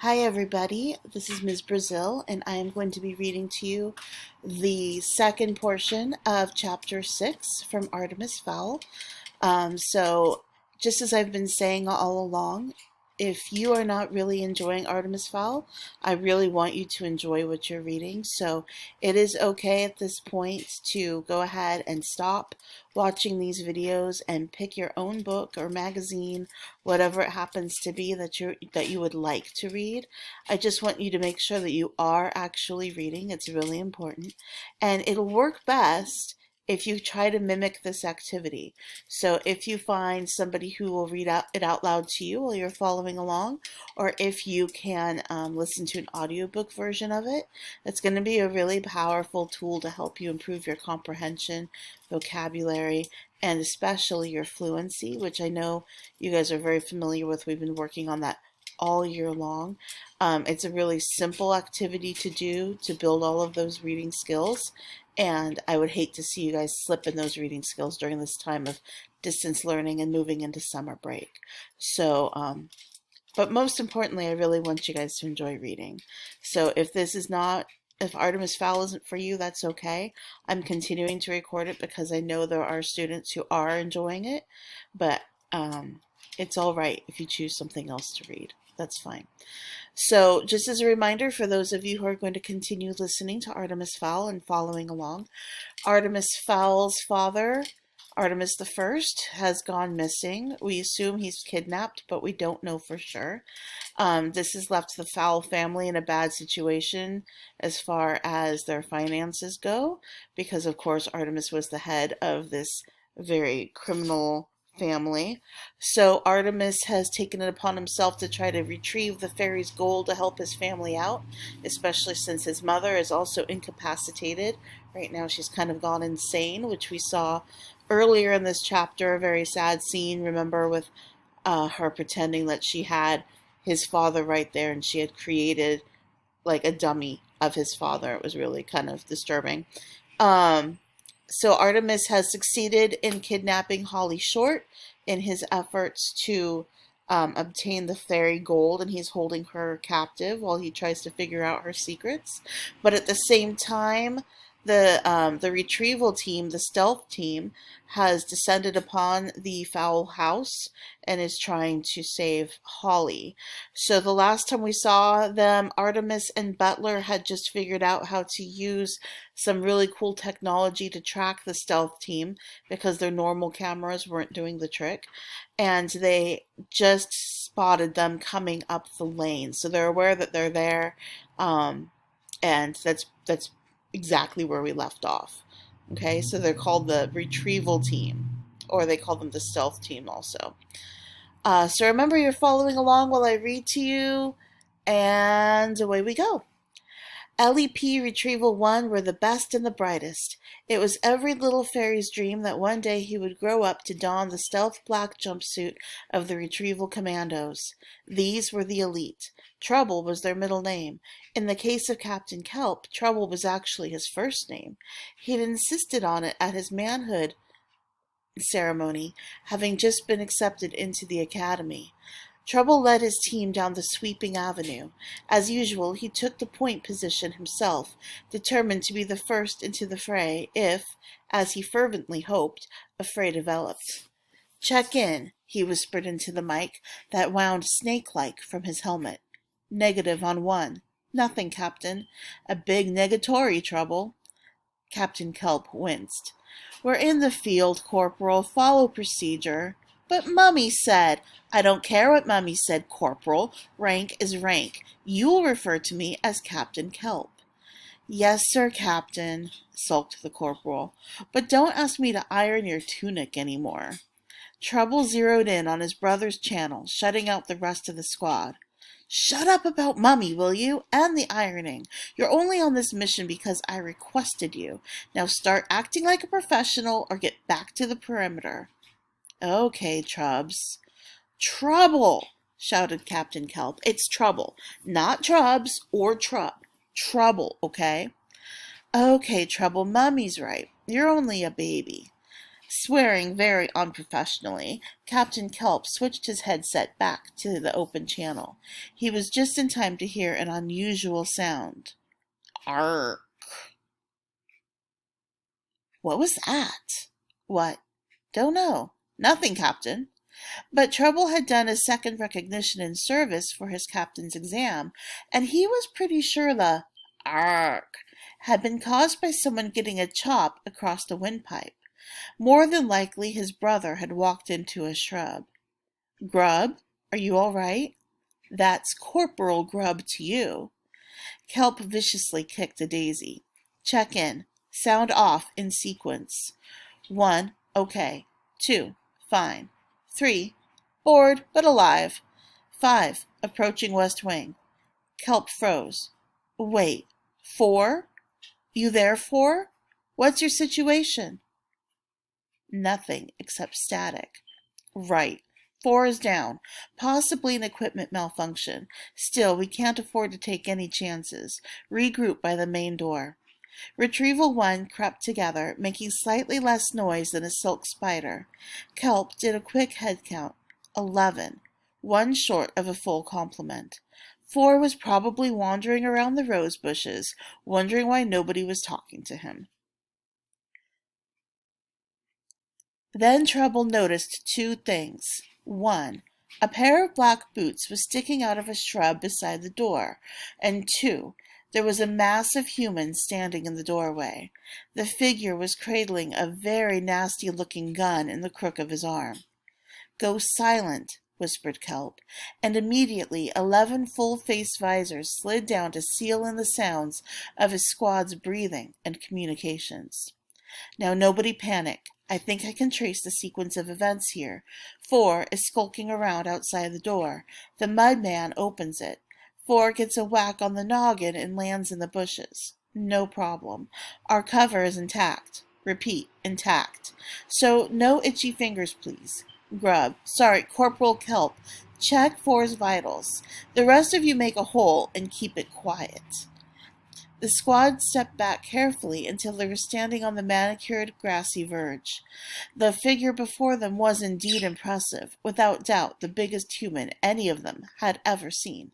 Hi everybody, this is Ms. Brazil and I am going to be reading to you the second portion of chapter 6 from Artemis Fowl. So just as I've been saying all along, if you are not really enjoying Artemis Fowl, I really want you to enjoy what you're reading. So it is okay at this point to go ahead and stop watching these videos and pick your own book or magazine, whatever it happens to be that you would like to read. I just want you to make sure that you are actually reading. It's really important. And it'll work best if you try to mimic this activity. So if you find somebody who will read it out loud to you while you're following along, or if you can listen to an audiobook version of it, it's going to be a really powerful tool to help you improve your comprehension, vocabulary, and especially your fluency, which I know you guys are very familiar with. We've been working on that all year long. It's a really simple activity to do to build all of those reading skills, and I would hate to see you guys slip in those reading skills during this time of distance learning and moving into summer break. So, but most importantly, I really want you guys to enjoy reading. So if Artemis Fowl isn't for you, that's okay. I'm continuing to record it because I know there are students who are enjoying it, but it's all right if you choose something else to read. That's fine. So just as a reminder for those of you who are going to continue listening to Artemis Fowl and following along, Artemis Fowl's father, Artemis the First, has gone missing. We assume he's kidnapped, but we don't know for sure. This has left the Fowl family in a bad situation as far as their finances go, because of course Artemis was the head of this very criminal family. So Artemis has taken it upon himself to try to retrieve the fairy's gold to help his family out, especially since his mother is also incapacitated. Right now she's kind of gone insane, which we saw earlier in this chapter, a very sad scene, remember, with her pretending that she had his father right there and she had created like a dummy of his father. It was really kind of disturbing. So Artemis has succeeded in kidnapping Holly Short in his efforts to obtain the fairy gold, and he's holding her captive while he tries to figure out her secrets. But at the same time, the retrieval team, the stealth team, has descended upon the Fowl house and is trying to save Holly. So the last time we saw them, Artemis and Butler had just figured out how to use some really cool technology to track the stealth team because their normal cameras weren't doing the trick, and they just spotted them coming up the lane. So they're aware that they're there, and that's exactly where we left off. Okay, so they're called the retrieval team, or they call them the stealth team also. So remember, you're following along while I read to you, and away we go. LEP Retrieval 1 were the best and the brightest. It was every little fairy's dream that one day he would grow up to don the stealth black jumpsuit of the Retrieval Commandos. These were the elite. Trouble was their middle name. In the case of Captain Kelp, Trouble was actually his first name. He'd insisted on it at his manhood ceremony, having just been accepted into the academy. Trouble led his team down the sweeping avenue. As usual, he took the point position himself, determined to be the first into the fray if, as he fervently hoped, a fray developed. "Check in," he whispered into the mic that wound snake-like from his helmet. "Negative on 1. Nothing, Captain. A big negatory, Trouble." Captain Kelp winced. "We're in the field, Corporal. Follow procedure." "But Mummy said—" "I don't care what Mummy said, Corporal. Rank is rank. You'll refer to me as Captain Kelp." "Yes, sir, Captain," sulked the corporal. "But don't ask me to iron your tunic any more." Trouble zeroed in on his brother's channel, shutting out the rest of the squad. "Shut up about Mummy, will you? And the ironing. You're only on this mission because I requested you. Now start acting like a professional or get back to the perimeter." "Okay, Trubs." "Trouble!" shouted Captain Kelp. "It's Trouble. Not Trubs or Trub. Trouble, okay?" "Okay, Trouble, Mummy's right. You're only a baby." Swearing very unprofessionally, Captain Kelp switched his headset back to the open channel. He was just in time to hear an unusual sound. Ark. What was that? What? Don't know. Nothing, Captain. But Trouble had done a second recognition in service for his captain's exam, and he was pretty sure the ark had been caused by someone getting a chop across the windpipe. More than likely his brother had walked into a shrub. Grub, are you all right? That's Corporal Grub to you. Kelp viciously kicked a daisy. Check in. Sound off in sequence. 1, okay. 2, fine. 3, bored but alive. 5, approaching west wing. Kelp froze. Wait, 4? You there, 4? What's your situation? Nothing except static. Right. 4 is down. Possibly an equipment malfunction. Still, we can't afford to take any chances. Regroup by the main door. Retrieval 1 crept together, making slightly less noise than a silk spider. Kelp did a quick head count. 11. 1 short of a full complement. 4 was probably wandering around the rose bushes, wondering why nobody was talking to him. Then Trouble noticed 2 things. 1. A pair of black boots was sticking out of a shrub beside the door, and 2. There was a massive human standing in the doorway. The figure was cradling a very nasty-looking gun in the crook of his arm. Go silent, whispered Kelp, and immediately 11 full-face visors slid down to seal in the sounds of his squad's breathing and communications. Now nobody panic. I think I can trace the sequence of events here. 4 is skulking around outside the door. The mudman opens it. 4 gets a whack on the noggin and lands in the bushes. No problem. Our cover is intact. Repeat, intact. So no itchy fingers, please. Corporal Kelp, check 4's vitals. The rest of you make a hole and keep it quiet. The squad stepped back carefully until they were standing on the manicured, grassy verge. The figure before them was indeed impressive, without doubt the biggest human any of them had ever seen.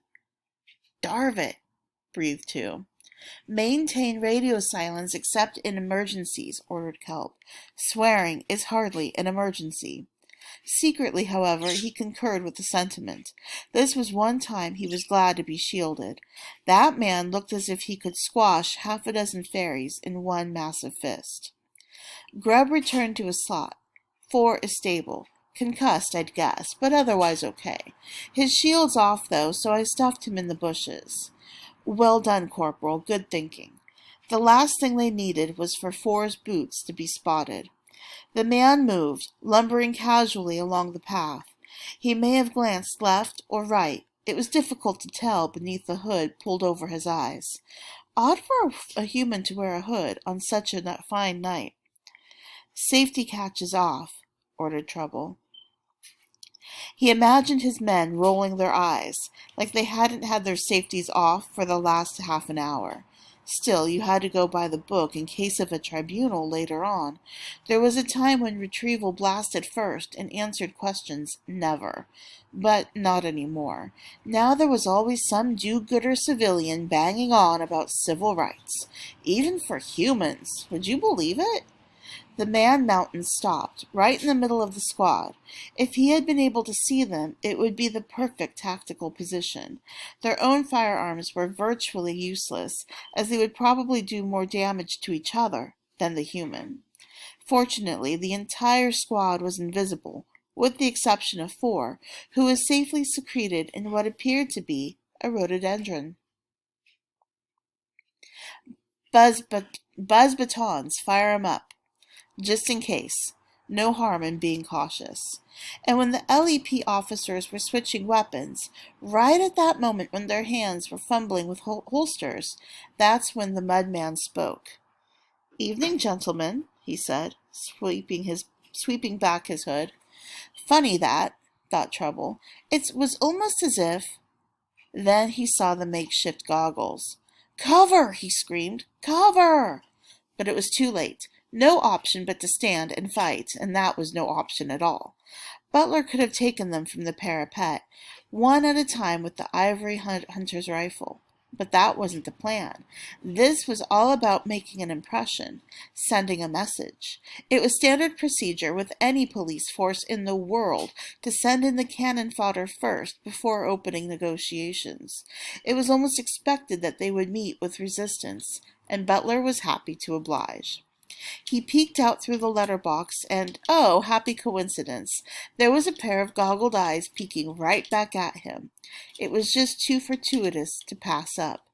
Darvit, breathed 2. Maintain radio silence except in emergencies, ordered Kelp. Swearing is hardly an emergency. Secretly, however, he concurred with the sentiment. This was one time he was glad to be shielded. That man looked as if he could squash 6 fairies in one massive fist. Grub returned to his slot. 4 is stable. Concussed, I'd guess, but otherwise okay. His shield's off, though, so I stuffed him in the bushes. Well done, Corporal. Good thinking. The last thing they needed was for 4's boots to be spotted. The man moved, lumbering casually along the path. He may have glanced left or right. It was difficult to tell beneath the hood pulled over his eyes. Odd for a human to wear a hood on such a fine night. Safety catches off, ordered Trouble. He imagined his men rolling their eyes, like they hadn't had their safeties off for the last half an hour. Still, you had to go by the book in case of a tribunal later on. There was a time when retrieval blasted first and answered questions never. But not anymore. Now there was always some do-gooder civilian banging on about civil rights. Even for humans. Would you believe it? The man-mountain stopped, right in the middle of the squad. If he had been able to see them, it would be the perfect tactical position. Their own firearms were virtually useless, as they would probably do more damage to each other than the human. Fortunately, the entire squad was invisible, with the exception of 4, who was safely secreted in what appeared to be a rhododendron. Buzz batons, fire 'em up. Just in case. No harm in being cautious. And when the LEP officers were switching weapons, right at that moment when their hands were fumbling with holsters, that's when the mudman spoke. Evening, gentlemen, he said, sweeping back his hood. Funny that, thought Trouble. It was almost as if... Then he saw the makeshift goggles. Cover! He screamed. Cover! But it was too late. No option but to stand and fight, and that was no option at all. Butler could have taken them from the parapet, one at a time with the ivory hunter's rifle. But that wasn't the plan. This was all about making an impression, sending a message. It was standard procedure with any police force in the world to send in the cannon fodder first before opening negotiations. It was almost expected that they would meet with resistance, and Butler was happy to oblige. He peeked out through the letterbox, and, oh, happy coincidence, there was a pair of goggled eyes peeking right back at him. It was just too fortuitous to pass up.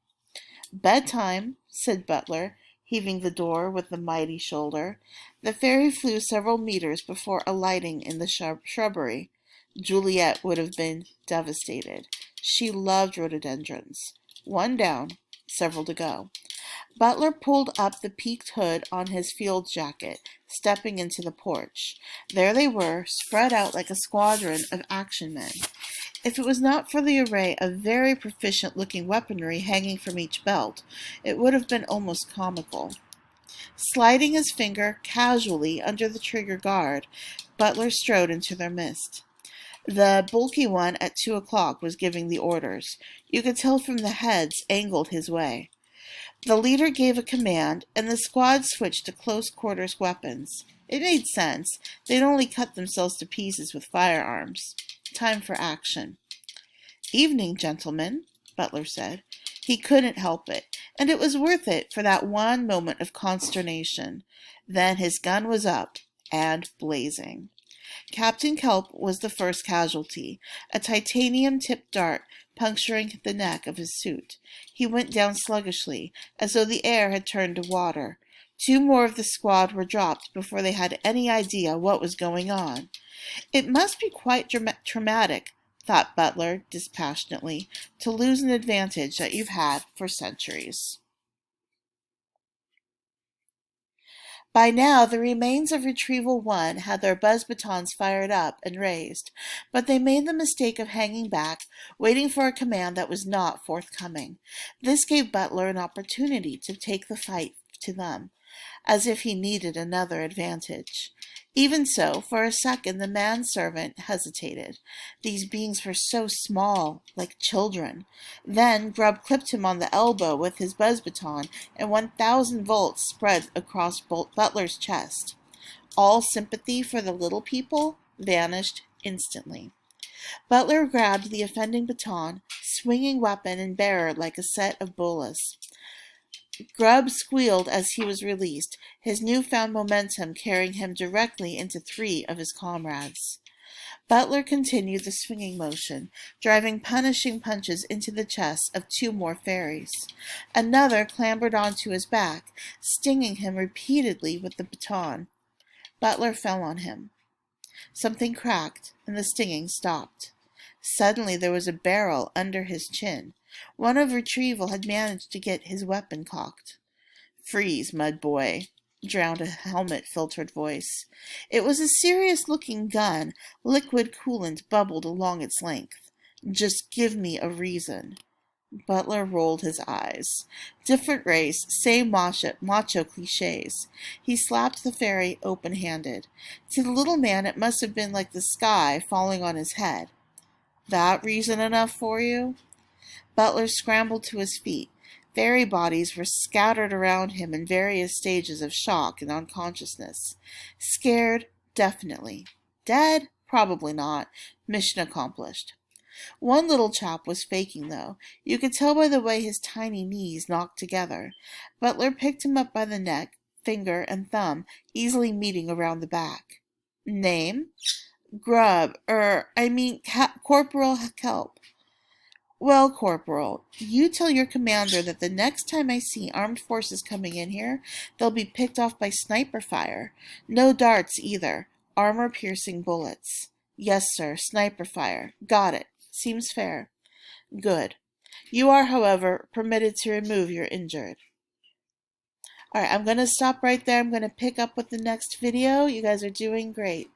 "Bedtime," said Butler, heaving the door with a mighty shoulder. The fairy flew several meters before alighting in the shrubbery. Juliet would have been devastated. She loved rhododendrons. One down, several to go. Butler pulled up the peaked hood on his field jacket, stepping into the porch. There they were, spread out like a squadron of action men. If it was not for the array of very proficient-looking weaponry hanging from each belt, it would have been almost comical. Sliding his finger casually under the trigger guard, Butler strode into their midst. The bulky one at 2 o'clock was giving the orders. You could tell from the heads angled his way. The leader gave a command, and the squad switched to close-quarters weapons. It made sense. They'd only cut themselves to pieces with firearms. Time for action. "Evening, gentlemen," Butler said. He couldn't help it, and it was worth it for that one moment of consternation. Then his gun was up and blazing. Captain Kelp was the first casualty, a titanium-tipped dart puncturing the neck of his suit. He went down sluggishly, as though the air had turned to water. 2 more of the squad were dropped before they had any idea what was going on. It must be quite traumatic, thought Butler dispassionately, to lose an advantage that you've had for centuries. By now, the remains of Retrieval 1 had their buzz batons fired up and raised, but they made the mistake of hanging back, waiting for a command that was not forthcoming. This gave Butler an opportunity to take the fight to them, as if he needed another advantage. Even so, for a second the manservant hesitated. These beings were so small, like children. Then Grubb clipped him on the elbow with his buzz baton, and 1,000 volts spread across Butler's chest. All sympathy for the little people vanished instantly. Butler grabbed the offending baton, swinging weapon and bearer like a set of bolas. Grubb squealed as he was released, his newfound momentum carrying him directly into 3 of his comrades. Butler continued the swinging motion, driving punishing punches into the chests of 2 more fairies. Another clambered onto his back, stinging him repeatedly with the baton. Butler fell on him. Something cracked, and the stinging stopped. Suddenly there was a barrel under his chin. One of Retrieval had managed to get his weapon cocked. "Freeze, mud boy," drowned a helmet-filtered voice. It was a serious-looking gun. Liquid coolant bubbled along its length. "Just give me a reason." Butler rolled his eyes. Different race, same macho clichés. He slapped the fairy open-handed. To the little man it must have been like the sky falling on his head. "That reason enough for you?" Butler scrambled to his feet. Fairy bodies were scattered around him in various stages of shock and unconsciousness. Scared, definitely. Dead? Probably not. Mission accomplished. One little chap was faking, though. You could tell by the way his tiny knees knocked together. Butler picked him up by the neck, finger, and thumb, easily meeting around the back. "Name?" "Grubb, Corporal Kelp." "Well, Corporal, you tell your commander that the next time I see armed forces coming in here, they'll be picked off by sniper fire. No darts, either. Armor-piercing bullets." "Yes, sir, sniper fire. Got it. Seems fair." "Good. You are, however, permitted to remove your injured." All right, I'm going to stop right there. I'm going to pick up with the next video. You guys are doing great.